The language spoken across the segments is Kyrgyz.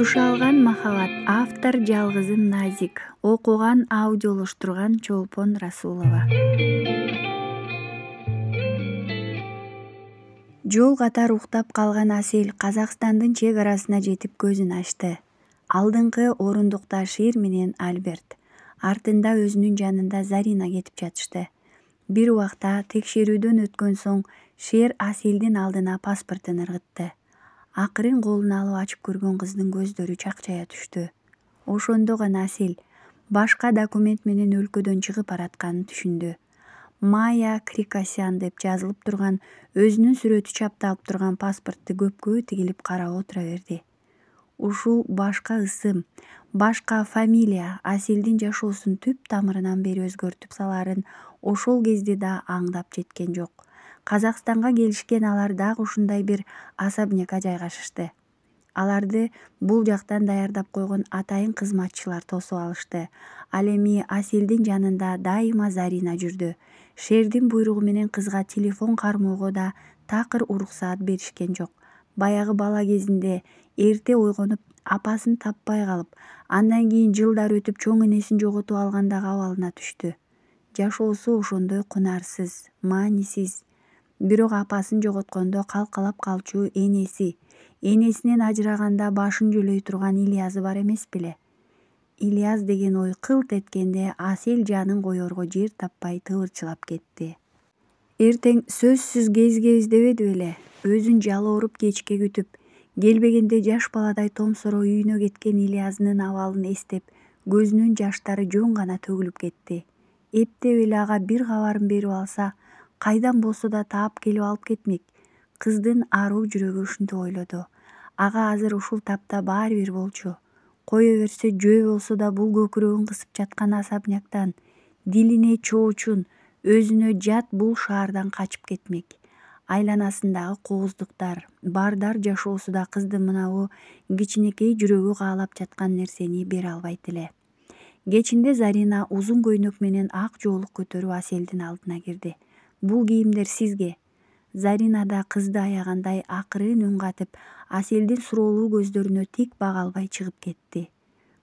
Туша алган махабат. Автор Жалгызым Назик. Окуган, аудиолоштурган Чолпон Расулова. Жол катар уктап калган Асел Казакстандын чек арасына жетип көзүн ачты. Алдыңкы орундукта Шер менен Альберт. Артында өзүнүн жанында Зарина кетип жатышты. Бир убакта текшерүүдөн өткөн соң Шер Аселдин алдына паспортун ыргытты. Акырын колун алып ачып көргөн кыздын көздөрү чакчая түштү. Ошондо гана Асел башка документ менен өлкөдөн чыгып баратканын түшүндү. Майя Крикосян деп жазылып турган өзүнүн сүрөтү чапталып турган паспортту көпкө тигилип карап отура берди. Ушул башка ысым, башка фамилия Аселдин жашоосун түп тамырынан бери өзгөртүп саларын ошол кезде да аңдап жеткен жок. Казакстанга келишкен алар дагы ушундай бир особнякка жайгашышты. Аларды бул жактан даярдап койгон атайын кызматчылар тосуп алышты. Ал эми Аселдин жанында дайыма Зарина жүрдү. Шердин буйругу менен кызга телефон кармоого да такыр уруксаат беришкен жок. Баягы бала кезинде эрте ойгонуп апасын таппай калып, андан кийин жылдар өтүп чоң энесин жоготуп алгандагы абалына түштү. Жашоосу ошондой кунарсыз, маанисиз. Бирок апасын жоготкондо калкалап калчу энеси, энесинен ажыраганда башын жөлөй турган Ильязы бар эмес беле? Ильяз деген ой кылт эткенде Асел жанын коерго жер таппай тыбырчылап кетти. Эртең сөзсүз кезигебиз дебеди беле? Өзүн жалооруп кечке күтүп, келбегенде жаш баладай томсоро үйүнө кеткен Ильязынын абалын эстеп, көзүнүн жаштары жөн гана төгүлүп кетти. Эптеп эле ага бир кабарын берип алса, кайдан болсо да таап келип алып кетмек. Кыздын аруу жүрөгү ушинтип ойлоду. Ага азыр ушул тапта баары бир болчу. Кое берсе жөө болсо да бул көкүрөгүн кысып жаткан особняктан, дилине чоочун, өзүнө жат бул шаардан качып кетмек. Айланасындагы кооздуктар, бардар жашоосу да кыздын мынабу кичинекей жүрөгү каалап жаткан нерсени бере албайт эле. Кечинде Зарина узун көйнөк менен ак жоолук көтөрүп Аселдин алдына кирди. Бул кийимдер сизге. Зарина да кызды аягандай акырын үн катып, Аселдин суроолуу көздөрүнө тик бага албай чыгып кетти.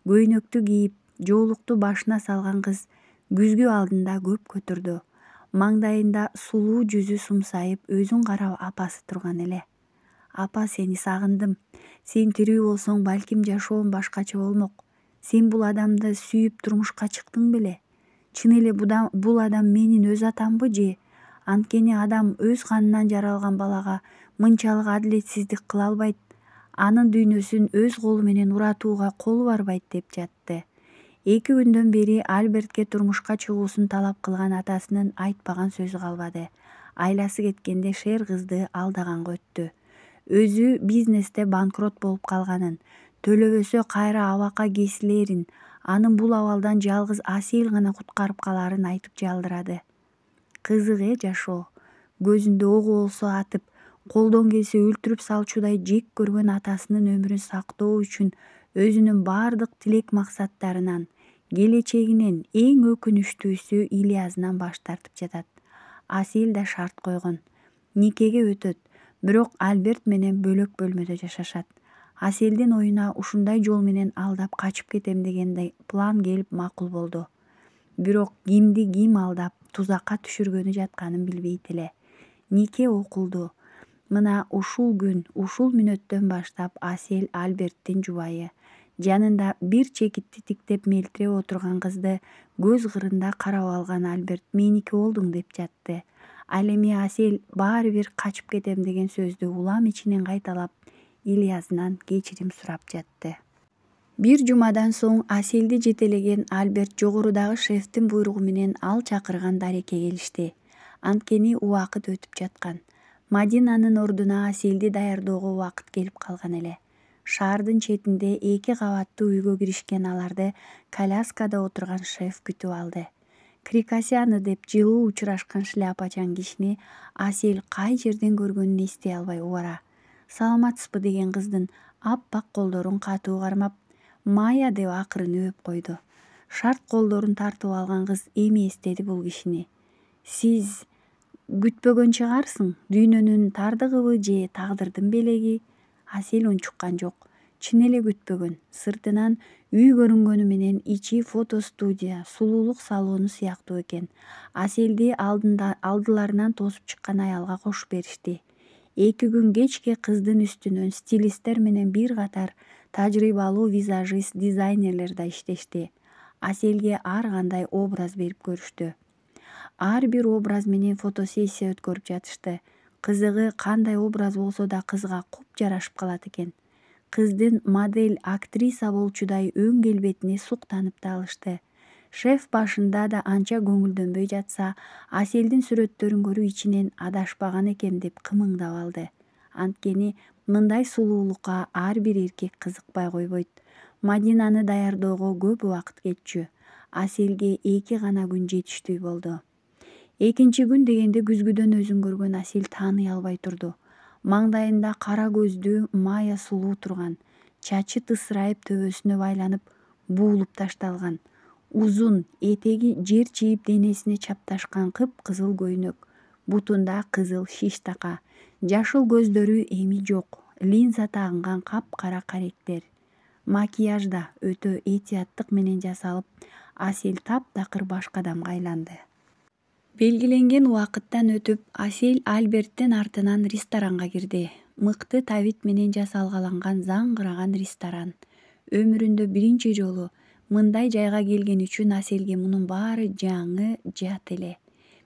Көйнөктү кийип, жоолукту башына салган кыз күзгү алдында көп көтөрдү. Маңдайында сулуу жүзү сумсайып, өзүн карап апасы турган эле. Апа, сени сагындым. Сен тирүү болсоң, балким жашоом башкача болмок. Сен бул адамды сүйүп турмушка чыктың беле? Чын эле бул адам менин өз атамбы же? Анткени адам өз канынан жаралган балага мынчалык адилетсиздик кыла албайт. Анын дүйнөсүн өз колу менен уратууга колу барбайт деп жатты. 2 күндөн бери Альбертке турмушка чыгуусун талап кылган атасынын айтпаган сөзү калбады. Айласы кеткенде Шер кызды алдаганга өттү. Өзү бизнесте банкрот болуп калганын, төлөбөсө кайра абакка кесилерин, анын бул абалдан жалгыз Асел гана куткарып каларын айтып жалдырады. Кызык жашоо. Көзүндө огу болсо атып, колдон келсе өлтүрүп салчудай жек көргөн атасынын өмүрүн сактоо үчүн өзүнүн бардык тилек максаттарынан, келечегинен эң өкүнүчтүүсү Ильязынан баш тартып жатат. Асел да шарт койгон. Никеге өтөт, бирок Альберт менен бөлөк бөлмөдө жашашат. Аселдин оюна ушундай жол менен алдап качып кетем дегендей план келип макул болду. Бирок кимди ким алдап, тузакка түшүргөнү жатканын билбейт эле. Нике окулду. Мына ушул күн, ушул мүнөттөн баштап Асел Альберттин жубайы. Жанында бир чекитти тиктеп мелтиреп отурган кызды көз кырында карап алган Альберт меники болдуң деп жатты. Ал эми Асел баары бир качып кетем деген сөздү улам ичинен кайталап, Ильязынан кечирим сурап жатты. Бир жумадан соң Аселди жетелеген Альберт жогорудагы шефтин буйругу менен ал чакырган дарекке келишти. Анткени убакыт өтүп жаткан. Мадинанын ордуна Аселди даярдоого убакыт келип калган эле. Шаардын четинде 2 кабаттуу үйгө киришкен аларды коляскада отурган шеф күтүп алды. Крикосяны деп жылуу учурашкан шляпачан кишини Асел кай жерден көргөнүн эстей албай убара. Саламатсызбы деген кыздын аппак колдорун катуу кармап, Майя деп акырын өөп койду. Шарт колдорун тартып алган кыз эми эстеди бул кишини. Сиз күтпөгөн чыгарсың, дүйнөнүн тардыгыбы же тагдырдын белеги? Асел унчуккан жок. чын эле күтпөгөн. Сыртынан үй көрүнгөнү менен ичи фото студия, сулуулук салону сыяктуу экен. Аселди алдыларынан тосуп чыккан аялга кошуп беришти. 2 күн кечке кыздын үстүнөн стилисттер менен бир катар тажрыйбалуу визажист, дизайнерлер да иштешти. Аселге ар кандай образ берип көрүштү. Ар бир образ менен фотосессия өткөрүп жатышты. Кызыгы, кандай образ болсо да кызга куп жарашып калат экен. Кыздын модель, актриса болчудай өң келбетине суктанып да алышты. Шеф башында да анча көңүлдөнбөй жатса, Аселдин сүрөттөрүн көрүп ичинен адашпаган экем деп кымыңдап алды. Анткени мындай сулуулукка ар бир эркек кызыкпай койбойт. Мадинаны даярдоого көп убакыт кетчү. Аселге 2 гана күн жетиштүү болду. Экинчи күн дегенде күзгүдөн өзүн көргөн Асел тааный албай турду. Маңдайында кара көздүү Майя сулуу турган. Чачы тысырайып төбөсүнө байланып, буулуп ташталган. Узун, этеги жер чийип денесине чапташкан кып-кызыл көйнөк. Бутунда кызыл шиш така. Жашыл көздөрү эми жок. Линза тагынган кап-кара каректер. Макияж да өтө этияттык менен жасалып, Асел таптакыр башка адамга айланды. Белгиленген убакыттан өтүп, Асел Альберттин артынан ресторанга кирди. Мыкты табит менен жасалгаланган заңгыраган ресторан. Өмүрүндө биринчи жолу мындай жайга келген үчүн Аселге мунун баары жаңы, жат эле.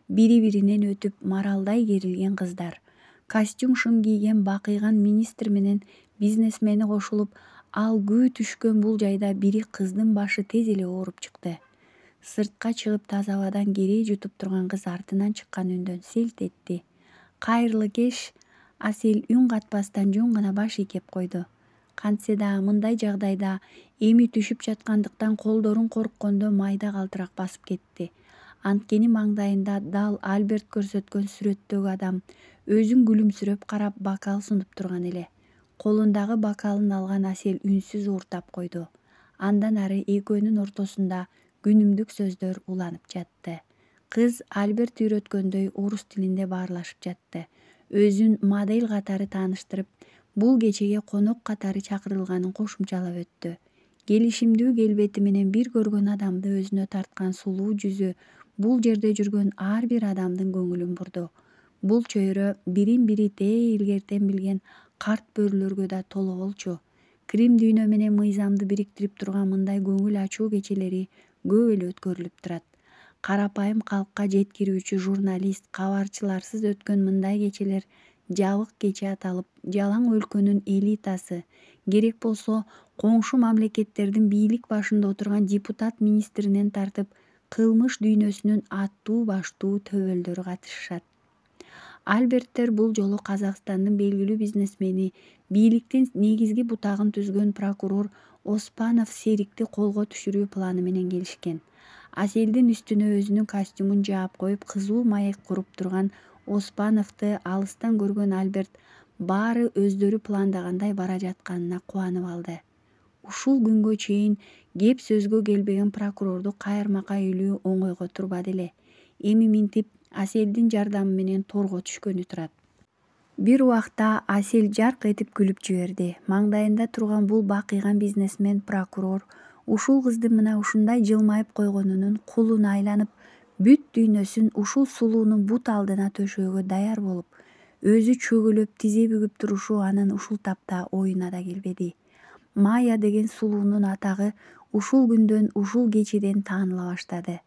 Бири-биринен өтүп маралдай керилген кыздар. Костюм шым кийген бакыйган министр менен бизнесмени кошулуп, ал күү түшкөн бул жайда бири кыздын башы тез эле ооруп чыкты. Сыртка чыгып таза абадан керей жутуп турган кыз артынан чыккан үндөн селт этти. Кайырлы кеш. Асел үн катпастан жөн гана баш ийкеп койду. Кантсе да мындай жагдайда эми түшүп жаткандыктан колдорун корккондо майда калтырак басып кетти. Анткени маңдайында дал Альберт көрсөткөн сүрөттөгү адам өзүн күлүмсүрөп карап бокал сунуп турган эле. Колундагы бокалын алган Асел үнсүз ууртап койду. Андан ары экөөнүн ортосунда күнүмдүк сөздөр уланып жатты. Кыз Альберт үйрөткөндөй орус тилинде баарлашып жатты. Өзүн модель катары тааныштырып, бул кечеге конок катары чакырылганын кошумчалап өттү. Келишимдүү келбети менен бир көргөн адамды өзүнө тарткан сулуу жүзү бул жерде жүргөн ар бир адамдын көңүлүн бурду. Бул чөйрө бирин-бири тээ илгертен билген карт бөрүлөргө да толо болчу. Крим дүйнө менен мыйзамды бириктирип турган мындай көңүл ачуу кечелери көп эле өткөрүлүп турат. Карапайым калкка жеткирүүчү журналист, кабарчыларсыз өткөн мындай кечелер жабык кече аталып, жалаң өлкөнүн элитасы, керек болсо коңшу мамлекеттердин бийлик башында отурган депутат министринен тартып, кылмыш дүйнөсүнүн аттуу баштуу төбөлдөрү катышышат. Альберттер бул жолу Казакстандын белгилүү бизнесмени, бийликтин негизги бутагын түзгөн прокурор Оспанов Серикти колго түшүрүү планы менен келишкен. Аселдин үстүнө өзүнүн костюмун жаап коюп, кызуу маек куруп турган Оспановду алыстан көргөн Альберт баары өздөрү пландагандай бара жатканына кубанып алды. Ушул күнгө чейин кеп сөзгө келбеген прокурорду кайырмакка үйлүү оңойго турбады эле. Эми минтип Аселдин жардамы менен торго түшкөнү турат. Бир убакта Асел жарк этип күлүп жиберди. Маңдайында турган бул бакыйган бизнесмен прокурор ушул кыздын мына ушундай жылмайып койгонунун кулуна айланып, бүт дүйнөсүн ушул сулуунун бут алдына төшөөгө даяр болуп, өзү чөгөлөп тизе бүгүп турушу анын ушул тапта оюна да келбеди. Майя деген сулуунун атагы ушул күндөн, ушул кечеден тааныла баштады.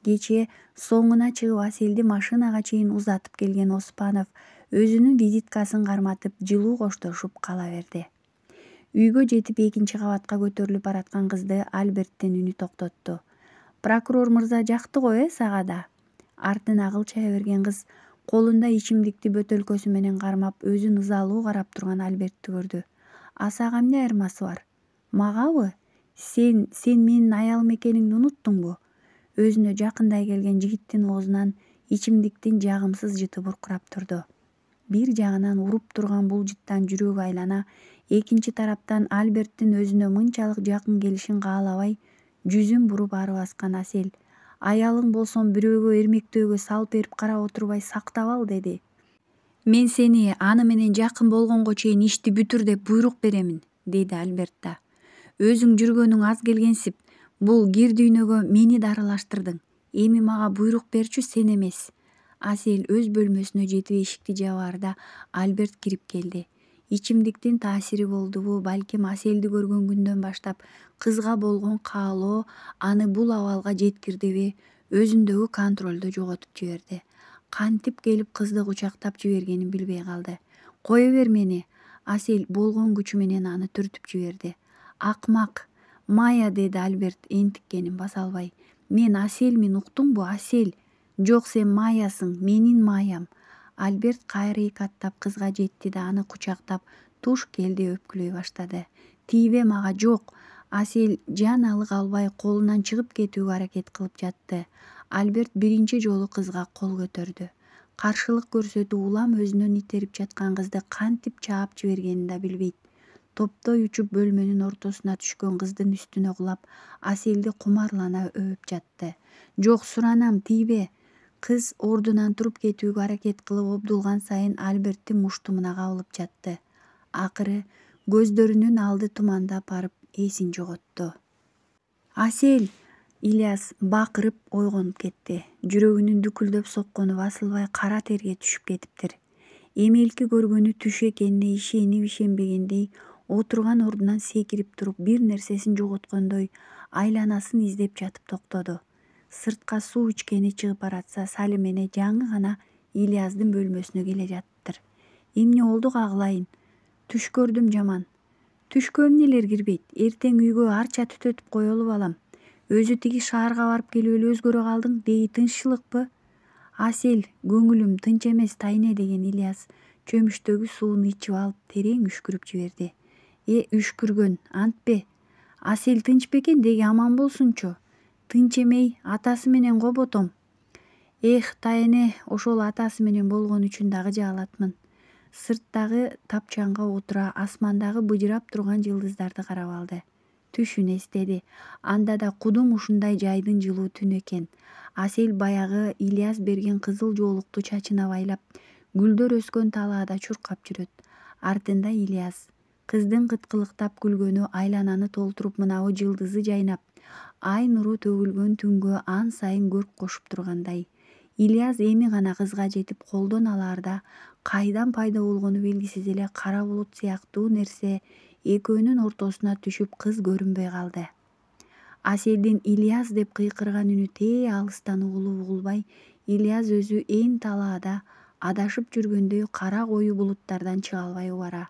Кече соңуна чыгып Аселди машинага чейин узатып келген Оспанов өзүнүн визиткасын карматып жылуу коштошуп кала берди. Үйгө жетип экинчи кабатка көтөрүлүп бараткан кызды Альберттин үнү токтотту. Прокурор мырза жакты го, сага да? Артына кылчая берген кыз колунда ичимдикти бөтөлкөсү менен кармап, өзүн ызалуу карап турган Альбертти көрдү. Сага эмне айырмасы бар? Магабы? Сен менин аялым экениңди унуттуңбу? Өзүнө жакындай келген жигиттин оозунан ичимдиктин жагымсыз жыты буркурап турду. Бир жагынан уруп турган бул жыттан жүрөгү айлана, экинчи тараптан Альберттин өзүнө мынчалык жакын келишин каалабай, жүзүн буруп ары баскан Асел: аялың болсоң бирөөгө эрмектөөгө салып берип карап отурбай сактап ал, деди. Мен сени аны менен жакын болгонго чейин ишти бүтүр деп буйрук беремин. деди Альберт да. Өзүң жүргөнүң аз келгенсип. Бул кир дүйнөгө мени да аралаштырдың. Эми мага буйрук берчү, сен эмес. Асель өз бөлмөсүнө жетип эшикти жабаарда Альберт кирип келди. Ичимдиктин таасири болдубу, балким Аселди көргөн күндөн баштап кызга болгон каалоо аны бул абалга жеткирдиби, өзүндөгү контролду жоготуп жиберди. Кантип келип кызды кучактап жибергенин билбей калды. Кое бер мени. Асель болгон күчү менен аны түртүп жиберди. Акмак. Майя, деди Альберт энтиккенин баса албай. Мен Аселмин, уктуңбу, Асель? Жок, сен Майясың, менин Майям. Альберт кайра эки аттап кызга жетти да аны кучактап туш келди өпкүлөй баштады. Тийбе мага, жок. Асель жан алык албай колунан чыгып кетүүгө аракет кылып жатты. Альберт биринчи жолу кызга кол көтөрдү. Каршылык көрсөтүп улам өзүнөн итерип жаткан кызды кантип чаап жибергенин да билбейт. Топтой учуп бөлмөнүн ортосуна түшкөн кыздын үстүнө кулап, Аселди кумарлана өбүп жатты. Жок, суранам, тийбе. Кыз ордунан туруп кетүүгө аракет кылып обдулган сайын Альберттин муштумуна кабылып жатты. Акыры көздөрүнүн алды тумандап барып эсин жоготту. Асель! Ильяс бакырып ойгонуп кетти. Жүрөгүнүн дүкүлдөп соккону басылбай кара терге түшүп кетиптир. Эмелки көргөнү түш экенине ишенип ишенбегендей отурган ордунан секирип туруп бир нерсесин жоготкондой айланасын издеп жатып токтоду. Сыртка суу ичкени чыгып баратса, Салим эне жаңы гана Ильяздын бөлмөсүнө келе жатыптыр. Эмне болду, кагылайын? Түш көрдүм, жаман. Түшкө эмнелер кирбейт? Эртең үйгө арча түтөтүп коелу, балам. Өзү тиги шаарга барып келип эле өзгөрө калдың, деги тынччылыкпы? Асель, көңүлүм тынч эмес, Тайне, деген Ильяс чөмүчтөгү сууну ичип алып терең үшкүрүп жиберди. Үшкүргөн, антпе. Асель тынч бекен, деги аман болсунчу. Тынч эмей, атасы менен го ботом. Тайне, ошол атасы менен болгон үчүн дагы жаалатмын. Сырттагы тапчанга отура асмандагы быжырап турган жылдыздарды карап алды. Түшүн эстеди. Анда да кудум ушундай жайдын жылуу түнү экен. Асель баягы Ильяс берген кызыл жоолукту чачына байлап, гүлдөр өскөн талаада чуркап жүрөт. Артында Ильяс. Кыздын кыткылыктап күлгөнү айлананы толтуруп мынабу жылдызы жайнап, ай нуру төгүлгөн түнгө ан сайын көрк кошуп тургандай. Ильяс эми гана кызга жетип колдон алаарда кайдан пайда болгону белгисиз эле кара булут сыяктуу нерсе экөөнүн ортосуна түшүп кыз көрүнбөй калды. Аселдин Ильяс деп кыйкырган үнү тээ алыстан угулуп угулбай, Ильяс өзү ээн талаада адашып жүргөндөй кара кою булуттардан чыга албай убара.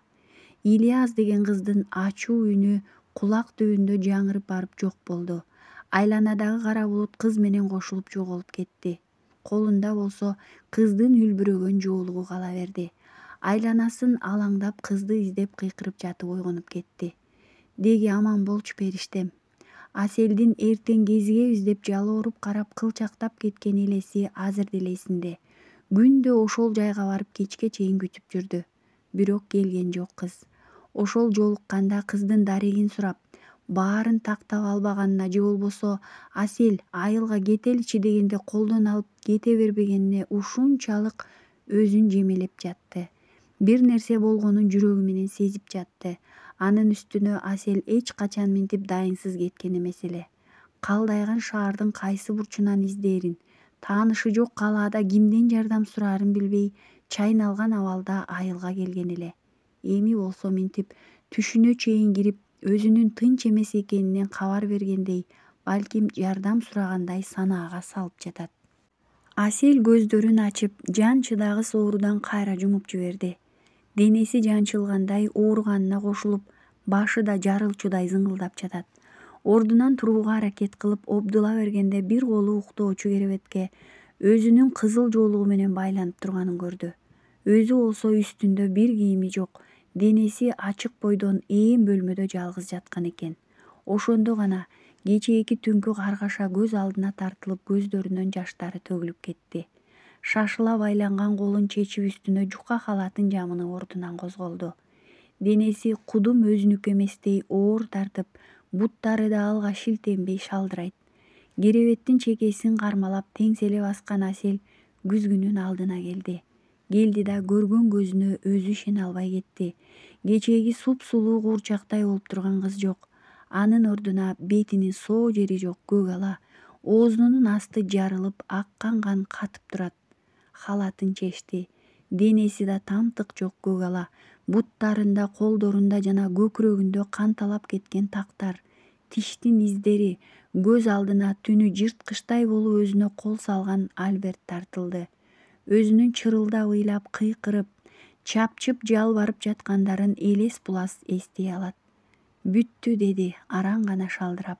Ильяс деген кыздын ачуу үнү кулак түбүндө жаңырып барып жок болду. Айланадагы кара булут кыз менен кошулуп жоголуп кетти. Колунда болсо кыздын үлбүрөгөн жоолугу кала берди. Айланасын алаңдап кызды издеп кыйкырып жатып ойгонуп кетти. Деги аман болчу, периштем. Аселдин эртең кезигебиз деп жалооруп карап кылчактап кеткен элеси азыр деле эсинде. Күндө ошол жайга барып кечке чейин күтүп жүрдү. Бирок келген жок кыз. Ошол жолукканда кыздын дарегин сурап, баарын тактап албаганына же болбосо Асель айылга кетеличи дегенде колдон алып кете бербегенине ушунчалык өзүн жемелеп жатты. Бир нерсе болгонун жүрөгү менен сезип жатты. Анын үстүнө Асель эч качан минтип дайынсыз кеткен эмес эле. Калдайган шаардын кайсы бурчунан издээрин, таанышы жок калаада кимден жардам сураарын билбей, чайналган абалда айылга келген эле. Эми болсо минтип түшүнө чейин кирип, өзүнүн тынч эмес экенинен кабар бергендей, балким жардам сурагандай санаага салып жатат. Асель көздөрүн ачып, жан чыдагыс оорудан кайра жумуп жиберди. Денеси жанчылгандай ооруганына кошулуп, башы да жарылчудай зыңылдап жатат. Ордунан турууга аракет кылып обдула бергенде бир колу уктоочу керебетке өзүнүн кызыл жоолугу менен байланып турганын көрдү. Өзү болсо үстүндө бир кийими жок, денеси ачык бойдон ээн бөлмөдө жалгыз жаткан экен. Ошондо гана кечээки түнкү каргаша көз алдына тартылып, көздөрүнөн жаштары төгүлүп кетти. Шашыла байланган колун чечип үстүнө жука халатын жамынып ордунан козголду. Денеси кудум өзүнүкү эместей оор тартып, буттары да алга шилтенбей шалдырайт. Керебеттин чекесин кармалап теңселе баскан Асель күзгүнүн алдына келди. келди да көргөн көзүнө өзү ишене албай кетти. Кечеги суп-сулуу куурчактай болуп турган кыз жок. Анын ордуна бетинин соо жери жок көк ала. Оозунун асты жарылып, аккан кан катып турат. Халатын чечти. Денеси да тамтык жок көк ала. Буттарында, колдорунда жана көкүрөгүндө канталап кеткен тактар. Тиштин издери. Көз алдына түнү жырткычтай болуп өзүнө кол салган Альберт тартылды. Өзүнүн чырылдап ыйлап кыйкырып, чапчып жалбарып жаткандарын элес булас эстей алат. Бүттү, деди араң гана шалдырап.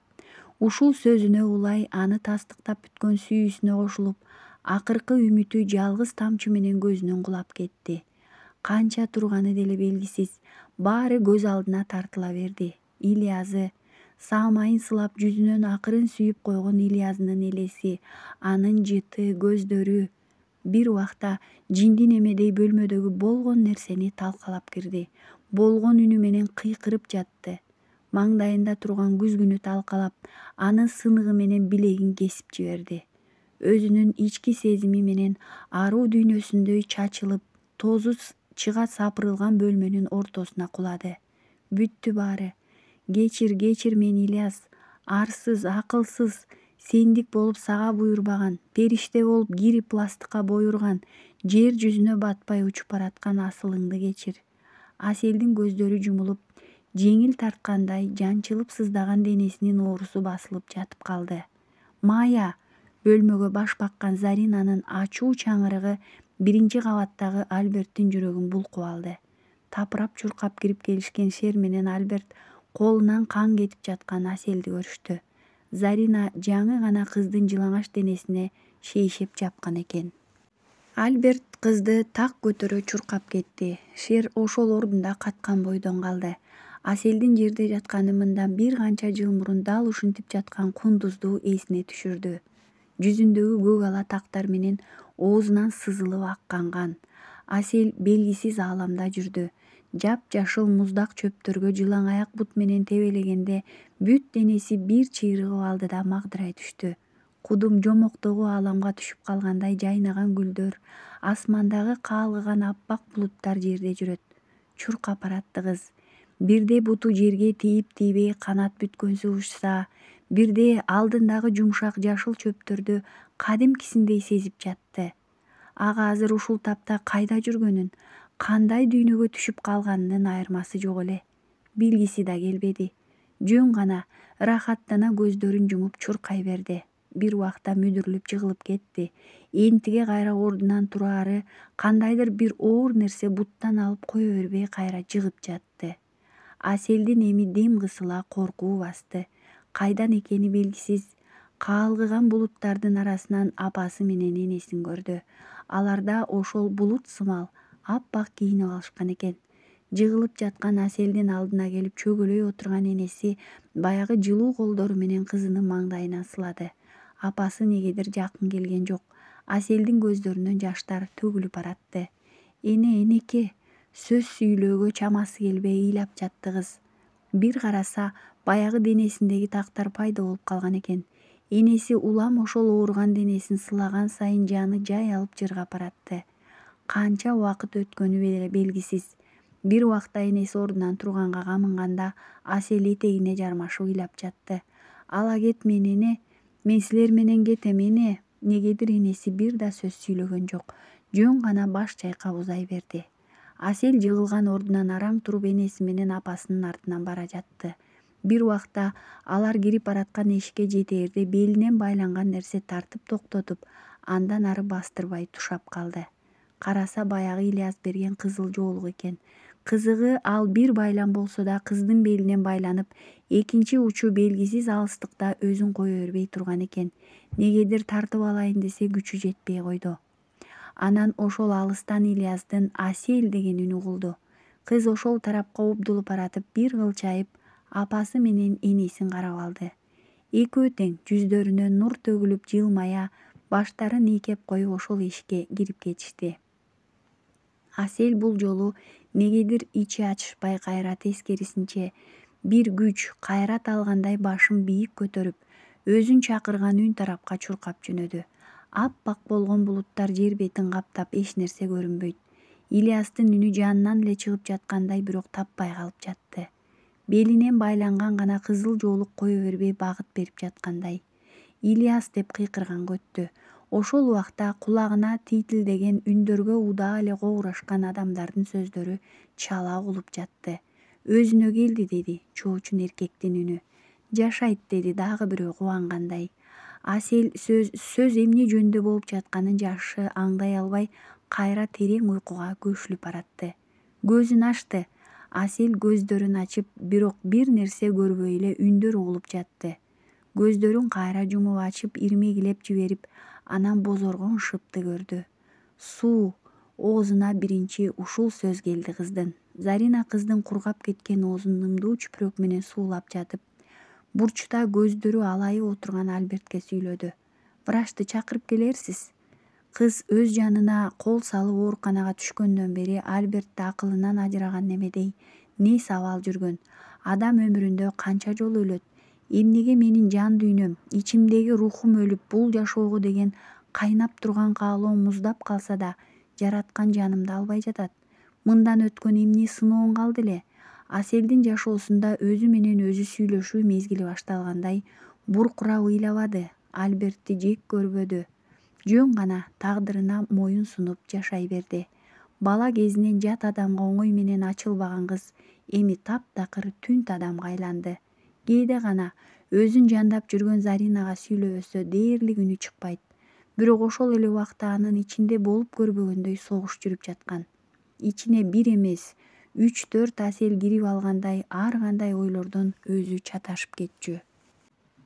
Ушул сөзүнө улай аны тастыктап бүткөн сүйүүсүнө кошулуп, акыркы үмүтү жалгыз тамчы менен көзүнөн кулап кетти. Канча турганы деле белгисиз, баары көз алдына тартыла берди. Ильязы, саамайын сылап жүзүнөн акырын сүйүп койгон Ильязынын элеси, анын жыты, көздөрү. Бир убакта жиндин эмедей бөлмөдөгү болгон нерсени талкалап кирди. Болгон үнү менен кыйкырып жатты. Маңдайында турган күзгүнү талкалап, анын сыныгы менен билегин кесип жиберди. Өзүнүн ички сезими менен аруу дүйнөсүндөй чачылып, тозу чыга сапырылган бөлмөнүн ортосуна кулады. Бүттү баары. Кечир мени, Ильяс. Арсыз, акылсыз, сендик болуп сага буйрбаган, периште болуп кирип пластыкка боюрган, жер жүзүнө батпай учуп бараткан асылыңды кечир. Аселдин көздөрү жумулуп, жеңил тарткандай жанчылып сыздаган денесинин оорусу басылып жатып калды. Мая! Бөлмөгө баш баккан Заринанын ачуу чаңырыгы биринчи кабаттагы Альберттин жүрөгүн булкуп алды. Тапырап чуркап кирип келишкен Шер менен Альберт колунан кан кетип жаткан Аселди көрүштү. Зарина жаңы гана кыздын жылаңач денесине шейшеп жапкан экен. Альберт кызды так көтөрө чуркап кетти. Шер ошол ордунда каткан бойдон калды. Аселдин жерде жатканы мындан бир канча жыл мурун дал ушинтип жаткан кундузду эсине түшүрдү. Жүзүндөгү көк ала тактар менен оозунан сызылып аккан кан. Асел белгисиз ааламда жүрдү. Жапжашыл муздак чөптөргө жылаң аяк бут менен тебелегенде бүт денеси бир чыйрыгып алды да магдырай түштү. Кудум жомоктогу ааламга түшүп калгандай жайнаган гүлдөр, асмандагы каалгыган аппак булуттар жерде жүрөт. Чуркап баратты кыз. Бирде буту жерге тийип-тийбей канат бүткөнсү учса, бирде алдындагы жумшак жашыл чөптөрдү кадимкисиндей сезип жатты. Ага азыр ушул тапта кайда жүргөнүн, кандай дүйнөгө түшүп калганынын айырмасы жок эле. Билгиси да келбеди. Жөн гана ырахаттана көздөрүн жумуп чуркай берди. Бир убакта мүдүрүлүп жыгылып кетти. Энтиге кайра ордунан тураары кандайдыр бир оор нерсе буттан алып кое бербей кайра жыгып жатты. Аселдин эми дем кысыла коркуу басты. Кайдан экени белгисиз. Каалгыган булуттардын арасынан апасы менен энесин көрдү. Аларда ошол булут сымал аппак кийинип алышкан экен. Жыгылып жаткан Аселдин алдына келип чөгөлөй отурган энеси баягы жылуу колдору менен кызынын маңдайынан сылады. Апасы негедир жакын келген жок. Аселдин көздөрүнөн жаштар төгүлүп баратты. Энеке, сөз сүйлөөгө чамасы келбей ыйлап жатты кыз. Бир караса, баягы денесиндеги тактар пайда болуп калган экен. Энеси улам ошол ооруган денесин сылаган сайын жаны жай алып жыргап баратты. Канча убакыт өткөнү белгисиз. Бир убакта энеси ордунан турганга камынганда Асел этегине жармашып ыйлап жатты. Ала кетме эне, мен силер менен кетем эне. Негедир энеси бир да сөз сүйлөгөн жок. Жөн гана баш чайкап узай берди. Асел жыгылган ордунан араң туруп энеси менен апасынын артынан бара жатты. Бир убакта алар кирип бараткан эшикке жетээрде белинен байланган нерсе тартып токтотуп, андан ары бастырбай тушап калды. Караса баягы Ильяс берген кызыл жоолук экен. Кызыгы ал бир байлам болсо да кыздын белинен байланып, экинчи учу белгисиз алыстыкта өзүн кое бербей турган экен. Негедир тартып алайын десе күчү жетпей койду. Анан ошол алыстан Ильястын Асел деген үнү угулду. Кыз ошол тарапка убдулуп баратып бир кылчайып, апасы менен энесин карап алды. Экөө тең жүздөрүнөн нур төгүлүп жылмая, баштарын ийкеп коюп ошол эшикке кирип кетишти. Асел бул жолу негедир ичи ачышпай кайра тескерисинче бир күч, кайрат алгандай башын бийик көтөрүп, өзүн чакырган үн тарапка чуркап жөнөдү. Аппак болгон булуттар жер бетин каптап эч нерсе көрүнбөйт. Ильястын үнү жанынан эле чыгып жаткандай, бирок таппай калып жатты. Белинен байланган гана кызыл жоолук кое бербей багыт берип жаткандай. Ильяс деп кыйкырган өттү. Ошол убакта кулагына тийтилдеген үндөргө удаа эле коурашкан адамдардын сөздөрү чала угулуп жатты. Өзүнө келди, деди чоочун эркектин үнү. Жашайт, деди дагы бирөө кубангандай. Асел сөз эмне жөнүндө болуп жатканын жакшы аңдай албай, кайра терең уйкуга көчүлүп баратты. Көзүн ачты. Асел көздөрүн ачып, бирок бир нерсе көрбөй эле үндөр угулуп жатты. Көздөрүн кайра жумуп ачып, ирмегилеп жиберип, анан бозоргон шыпты көрдү. Суу. Оозуна биринчи ушул сөз келди кыздын. Зарина кыздын кургап кеткен оозун нымдуу чүпүрөк менен суулап жатып, бурчта көздөрү алайып отурган Альбертке сүйлөдү. Врачты чакырып келерсиз. Кыз өз жанына кол салып ооруканага түшкөндөн бери Альбертти акылынан ажыраган немедей нес абал жүргөн. Адам өмүрүндө канча жолу өлөт. Эмнеге менин жан дүйнөм, ичимдеги рухум өлүп, бул жашоого деген кайнап турган каалоом муздап калса да, жараткан жанымды албай жатат. Мындан өткөн эмне сыноон калды эле. Аселдин жашоосунда өзү менен өзү сүйлөшүү мезгили башталгандай, буркурап ыйлабады, Альбертти жек көрбөдү. Жөн гана тагдырына моюн сунуп жашай берди. Бала кезинен жат адамга оңой менен ачылбаган кыз эми таптакыр түнт адамга айланды. Кээде гана өзүн жандап жүргөн Заринага сүйлөбөсө дээрлик үнү чыкпайт. Бирок ошол эле убакта анын ичинде болуп көрбөгөндөй согуш жүрүп жаткан. Ичине бир эмес, 3-4 Асел кирип алгандай, ар кандай ойлордон өзү чаташып кетчү.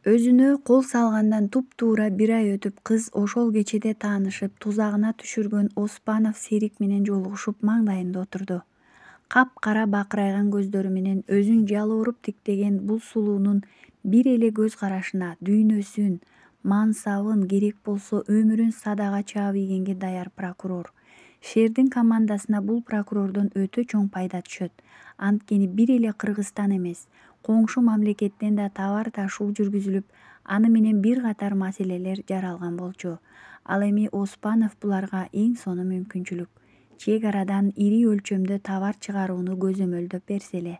Өзүнө кол салгандан туп-туура бир ай өтүп, кыз ошол кечеде таанышып, тузагына түшүргөн Оспанов Серик менен жолугушуп, маңдайында отурду. Капкара бакырайган көздөрү менен өзүн жалооруп тиктеген бул сулуунун бир эле көз карашына дүйнөсүн, мансабын, керек болсо өмүрүн садага чаап ийгенге даяр прокурор. Шердин командасына бул прокурордон өтө чоң пайда түшөт. Анткени бир эле Кыргызстан эмес, коңшу мамлекеттен да товар ташуу жүргүзүлүп, аны менен бир катар маселелер жаралган болчу. Ал эми Оспанов буларга эң сонун мүмкүнчүлүк. Чек арадан ири өлчөмдө товар чыгарууну көзөмөлдөп берсе эле.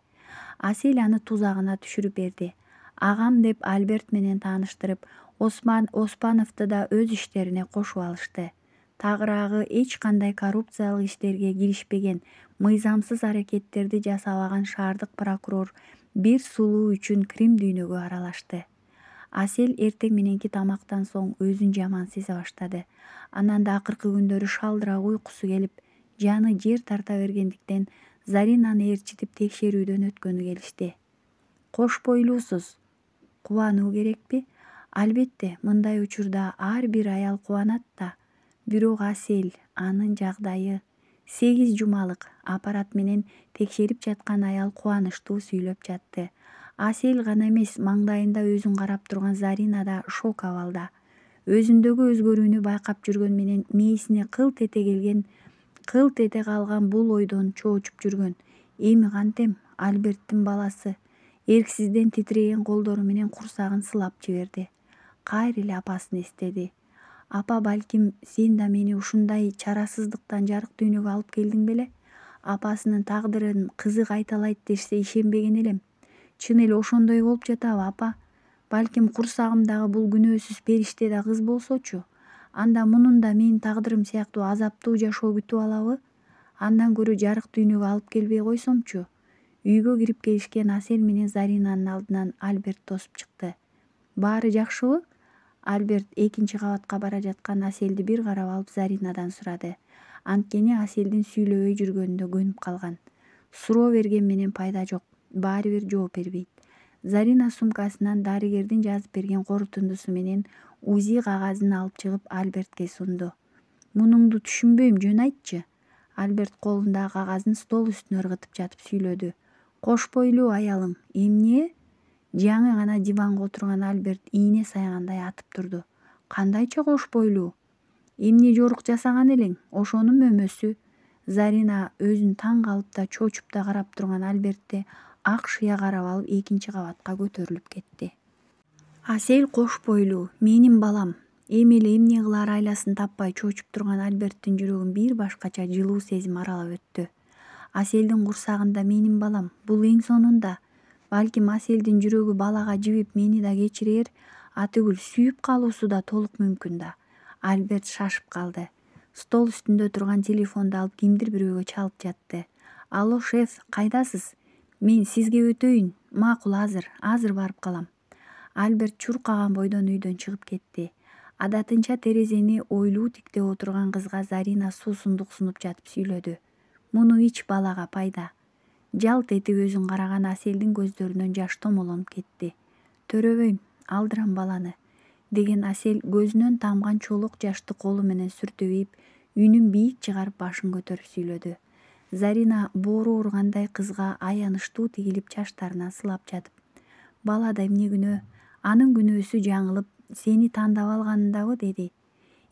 Асел аны тузагына түшүрүп берди. Агам деп Альберт менен тааныштырып, Оспановду да өз иштерине кошуп алышты. Тагыраагы эч кандай коррупциялык иштерге киришпеген, мыйзамсыз аракеттерди жасабаган шаардык прокурор бир сулуу үчүн Крим дүйнөгө аралашты. Асел эртең мененки тамактан соң өзүн жаман сезе баштады. Анан да акыркы күндөрү шалдыраак уйкусу келип, жаны жер тарта бергендиктен Заринаны ээрчитип текшерүүдөн өткөнү келишти. Кош бойлуусуз. Кубануу керекпи? Албетте, мындай учурда ар бир аял кубанат да. Бирок Асел, анын жагдайы 8 жумалык аппарат менен текшерип жаткан аял кубанычтуу сүйлөп жатты. Асел гана эмес, маңдайында өзүн карап турган Зарина да шок абалда. Өзүндөгү өзгөрүүнү байкап жүргөн менен мээсине кылт эте калган бул ойдон чоочуп жүргөн. Эми кантем, Альберттин баласы. Эрксизден титиреген колдору менен курсагын сылап жиберди. Кайра эле апасын эстеди. Апа, балким сен да мени ушундай чарасыздыктан жарык дүйнөгө алып келдиң беле? Апасынын тагдырын кызы кайталайт дешсе ишенбеген элем. Чын эле ошондой болуп жатабы, апа? Балким курсагымдагы бул күнөөсүз периште да кыз болсочу? Анда мунун да менин тагдырым сыяктуу азаптуу жашоо күтүп алабы? Андан көрө жарык дүйнөгө алып келбей койсомчу? Үйгө кирип келишкен Асел менен Заринанын алдынан Альберт тосуп чыкты. Баары жакшыбы? Альберт 2-кабатка бара жаткан Аселди бир карап алып Заринадан сурады. Анткени Аселдин сүйлөбөй жүргөнүнө көнүп калган. Суроо берген менен пайда жок, баары бир жооп бербейт. Зарина сумкасынан дарыгердин жазып берген корутундусу менен УЗИ кагазын алып чыгып Альбертке сунду. Мунуңду түшүнбөйм, жөн айтчы. Альберт колундагы кагазын стол үстүнө ыргытып жатып сүйлөдү. Кош бойлуу аялым, эмне? Жаңы гана диванга отурган Альберт ийне сайгандай атып турду. Кандайча кош бойлуу? Эмне жорук жасаган элең? Ошонун мөмөсү. Зарина өзүн таң калып да чочуп да карап турган Альбертти акшыя карап алып 2-кабатка көтөрүлүп кетти. Асел кош бойлуу, менин балам. Эми эле эмне кылаар айласын таппай чоочуп турган Альберттин жүрөгүн бир башкача жылуу сезим аралап өттү. Аселдин курсагында менин балам, бул эң сонунда. Балким Аселдин жүрөгү балага жибип мени да кечирер, атүгүл сүйүп калуусу да толук мүмкүн да. Альберт шашып калды. Стол үстүндө турган телефонду алып кимдир бирөөгө чалып жатты. Алло, шеф, кайдасыз? Мен сизге өтөйүн. Макул, азыр барып калам. Альберт чуркаган бойдон үйдөн чыгып кетти. Адатынча терезени ойлуу тиктеп отурган кызга Зарина суусундук сунуп жатып сүйлөдү. Муну ич, балага пайда. Жалт этип өзүн караган Аселдин көздөрүнөн жаш томолонуп кетти. Төрөбөйм, алдырам баланы, деген Асел көзүнөн тамган чолок жашты колу менен сүртөп, үнүн бийик чыгарып башын көтөрүп сүйлөдү. Зарина боору ооругандай кызга аянычтуу тигилип чачтарынан сылап жатып. Балада эмне күнөө? Анын күнөөсү жаңылып, сени тандап алганындабы, деди.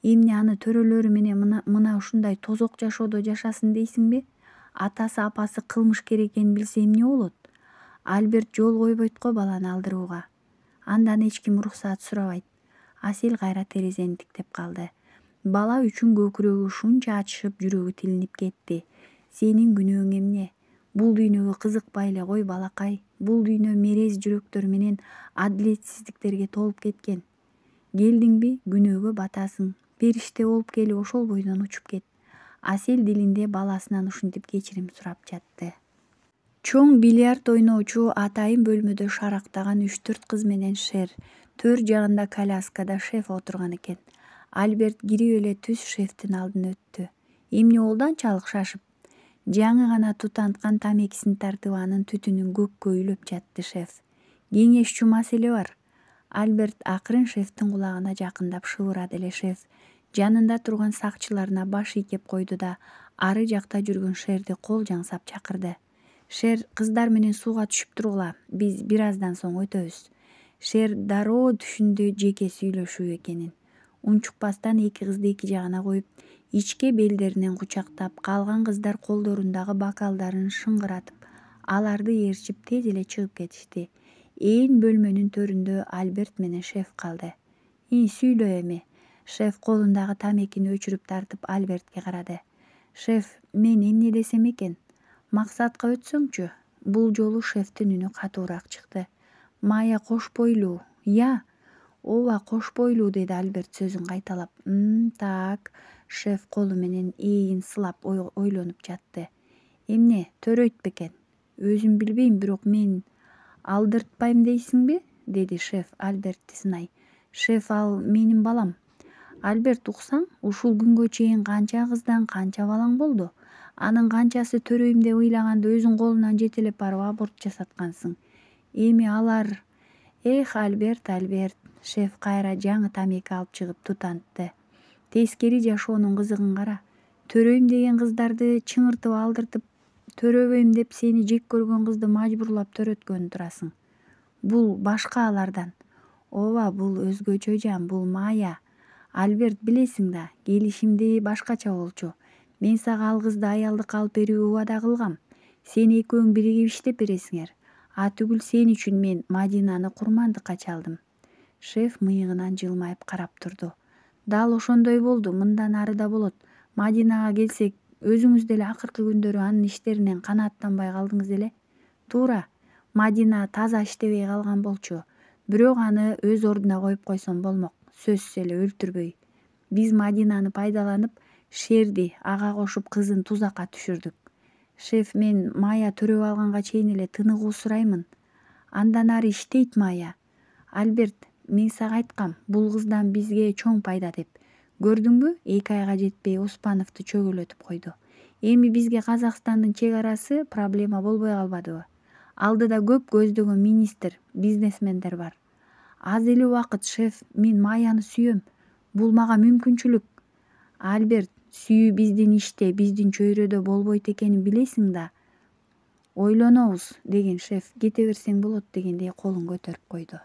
Эмне аны төрөлөрү менен мына ушундай тозок жашоодо жашасын дейсиңби? Атасы апасы кылмышкер экенин билсе эмне болот? Альберт жол койбойт го баланы алдырууга. Андан эч ким уруксаат сурабайт. Асел кайра терезени тиктеп калды. Бала үчүн көкүрөгү ушунча ачышып, жүрөгү тилинип кетти. Сенин күнөөң эмне? Бул дүйнөгө кызыкпай эле кой, балакай. Бул дүйнө мерез жүрөктөр менен адилетсиздиктерге толуп кеткен. Келдиңби, күнөөгө батасың. Периште болуп келип ошол бойдон учуп кет. Асел дилинде баласынан ушинтип кечирим сурап жатты. Чоң бильярд ойноочу атайын бөлмөдө шарактаган 3-4 кыз менен Шер, төр жагында коляскада шеф отурган экен. Альберт кирип эле түз шефтин алдына өттү. Эмне болду анчалык шашып? Жаңы гана тутанткан тамекисин тартып, анын түтүнүн көккө үйлөп жатты шеф. Кеңешчү маселе бар. Альберт акырын шефтин кулагына жакындап шыбырады эле шеф. Жанында турган сакчыларына баш ийкеп койду да, ары жакта жүргөн Шерди кол жаңсап чакырды. Шер, кыздар менен сууга түшүп тургула, биз бир аздан соң өтөбүз. Шер дароо түшүндү жеке сүйлөшүү экенин. Унчукпастан эки кызды эки жагына коюп, ичке белдеринен кучактап, калган кыздар колдорундагы бокалдарын шыңгыратып, аларды ээрчип тез эле чыгып кетишти. Ээн бөлмөнүн төрүндө Альберт менен шеф калды. Сүйлө эми. Шеф колундагы тамекини өчүрүп тартып Альбертке карады. Шеф, мен эмне десем экен? Максатка өтсөңчү. Бул жолу шефтин үнү катуураак чыкты. Майя кош бойлуу. Ооба, кош бойлуу, деди Альберт сөзүн кайталап. Так. Шеф колу менен ээйин сылап ойлонуп жатты. Эмне, төрөйт бекен? Өзүм билбейм, бирок мен алдыртпайм дейсиңби? Деди шеф Альбертти сынай. Шеф, ал менин балам. Альберт, уксаң, ушул күнгө чейин канча кыздан канча балаң болду? Анын канчасы төрөйм деп ыйлаганда өзүң колунан жетелеп барып аборт жасаткансың. Эми алар... Эх, Альберт, шеф кайра жаңы тамеки алып чыгып тутантты. Тескери жашоонун кызыгын кара. Төрөйм деген кыздарды чыңыртып алдыртып, төрөбөйм деп сени жек көргөн кызды мажбурлап төрөткөнү турасың. Бул башка алардан. Ооба, бул өзгөчө жан, бул Майя. Альберт, билесиң да, келишимди башкача болчу. Мен сага ал кызды аялдыкка алып берүүгө убада кылгам. Сен экөөң биригип иштеп бересиңер. Атүгүл сен үчүн мен Мадинаны курмандыкка чалдым. Шеф мыйыгынан жылмайып карап турду. Дал ошондой болду, мындан ары да болот. Мадинага келсек, өзүңүз деле акыркы күндөрү анын иштеринен канааттанбай калдыңыз эле. Туура, Мадина таза иштебей калган болчу. Бирок аны өз ордуна коюп койсом болмок, сөзсүз эле өлтүрбөй. Биз Мадинаны пайдаланып, Шерди ага кошуп кызын тузакка түшүрдүк. Шеф, мен Майя төрөп алганга чейин эле тыныгуу сураймын. Андан ары иштейт Майя. Альберт, мен сага айткам, бул кыздан бизге чоң пайда деп. Көрдүңбү, 2 айга жетпей Оспановду чөгөлөтүп койду. Эми бизге Казакстандын чек арасы проблема болбой калбадыбы? Алдыда көп көздөгөн министр, бизнесмендер бар. Аз эле убакыт, шеф, мен Майяны сүйөм. Бул мага мүмкүнчүлүк. Альберт, сүйүү биздин иште, биздин чөйрөдө болбойт экенин билесиң да. Ойлонобуз, деген шеф, кете берсең болот дегендей колун көтөрүп койду.